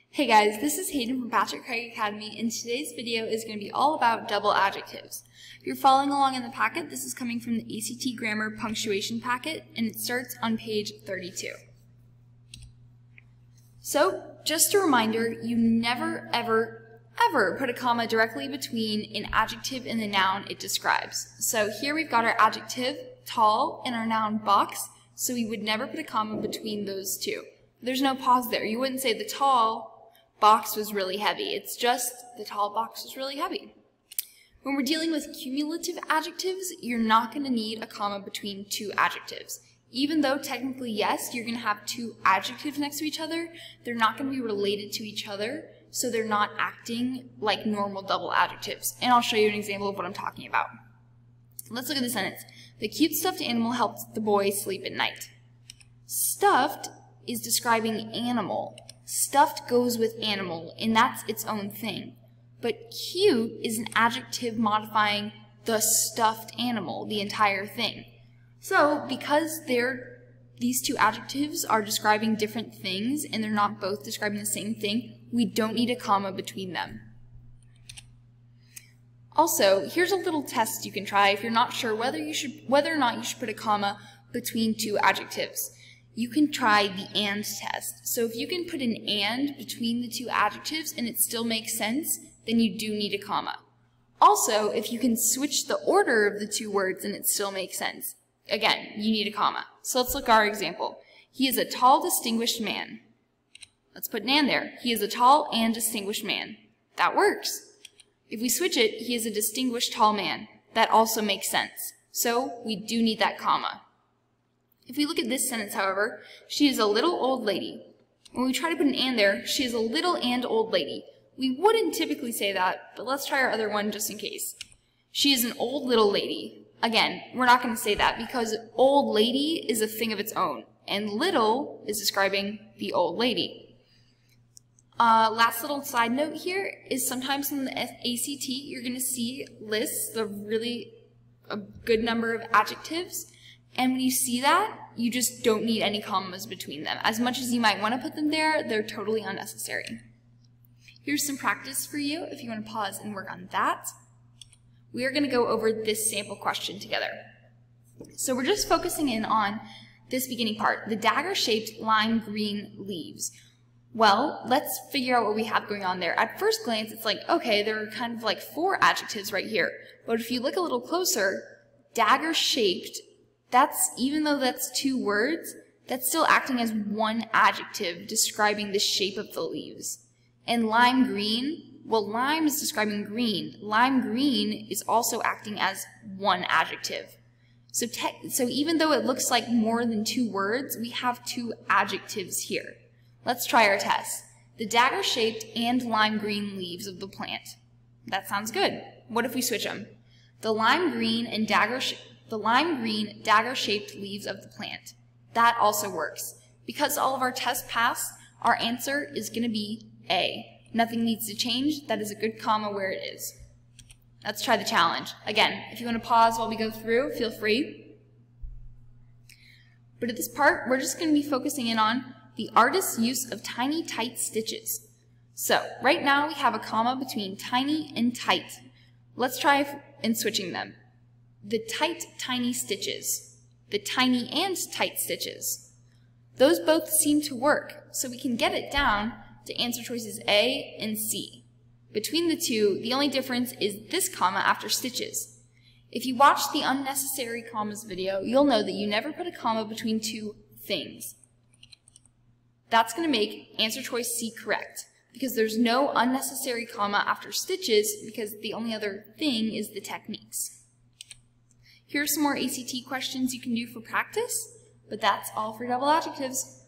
Hey guys, this is Hayden from Patrick Craig Academy, and today's video is going to be all about double adjectives. If you're following along in the packet, this is coming from the ACT Grammar Punctuation packet, and it starts on page 32. So, just a reminder, you never, ever put a comma directly between an adjective and the noun it describes. So here we've got our adjective, tall, and our noun, box, so we would never put a comma between those two. There's no pause there. You wouldn't say the tall box was really heavy. It's just the tall box was really heavy. When we're dealing with cumulative adjectives, you're not going to need a comma between two adjectives. Even though technically, yes, you're going to have two adjectives next to each other, they're not going to be related to each other, so they're not acting like normal double adjectives. And I'll show you an example of what I'm talking about. Let's look at the sentence. The cute stuffed animal helped the boy sleep at night. Stuffed is describing animal. Stuffed goes with animal, and that's its own thing. But cute is an adjective modifying the stuffed animal, the entire thing. So, because these two adjectives are describing different things, and they're not both describing the same thing, we don't need a comma between them. Also, here's a little test you can try if you're not sure whether or not you should put a comma between two adjectives. You can try the AND test. So if you can put an AND between the two adjectives and it still makes sense, then you do need a comma. Also, if you can switch the order of the two words and it still makes sense, again, you need a comma. So let's look at our example. He is a tall, distinguished man. Let's put an AND there. He is a tall and distinguished man. That works. If we switch it, he is a distinguished tall man. That also makes sense. So we do need that comma. If we look at this sentence, however, she is a little old lady. When we try to put an and there, she is a little and old lady. We wouldn't typically say that, but let's try our other one just in case. She is an old little lady. Again, we're not going to say that because old lady is a thing of its own, and little is describing the old lady. Last little side note here is sometimes in the ACT, you're going to see lists of a good number of adjectives. And when you see that, you just don't need any commas between them. As much as you might want to put them there, they're totally unnecessary. Here's some practice for you if you want to pause and work on that. We are going to go over this sample question together. So we're just focusing in on this beginning part, the dagger-shaped lime green leaves. Well, let's figure out what we have going on there. At first glance, it's like, okay, there are kind of like four adjectives right here. But if you look a little closer, dagger-shaped, even though that's two words, that's still acting as one adjective describing the shape of the leaves. And lime green, well, lime is describing green. Lime green is also acting as one adjective. So even though it looks like more than two words, we have two adjectives here. Let's try our test. The dagger-shaped and lime green leaves of the plant. That sounds good. What if we switch them? The lime green dagger-shaped leaves of the plant. That also works. Because all of our tests pass, our answer is going to be A. Nothing needs to change. That is a good comma where it is. Let's try the challenge. Again, if you want to pause while we go through, feel free. But at this part, we're just going to be focusing in on the artist's use of tiny, tight stitches. So, right now we have a comma between tiny and tight. Let's try switching them. The tight, tiny stitches. The tiny and tight stitches. Those both seem to work, so we can get it down to answer choices A and C. Between the two, the only difference is this comma after stitches. If you watch the unnecessary commas video, you'll know that you never put a comma between two things. That's going to make answer choice C correct, because there's no unnecessary comma after stitches, because the only other thing is the techniques. Here are some more ACT questions you can do for practice, but that's all for double adjectives.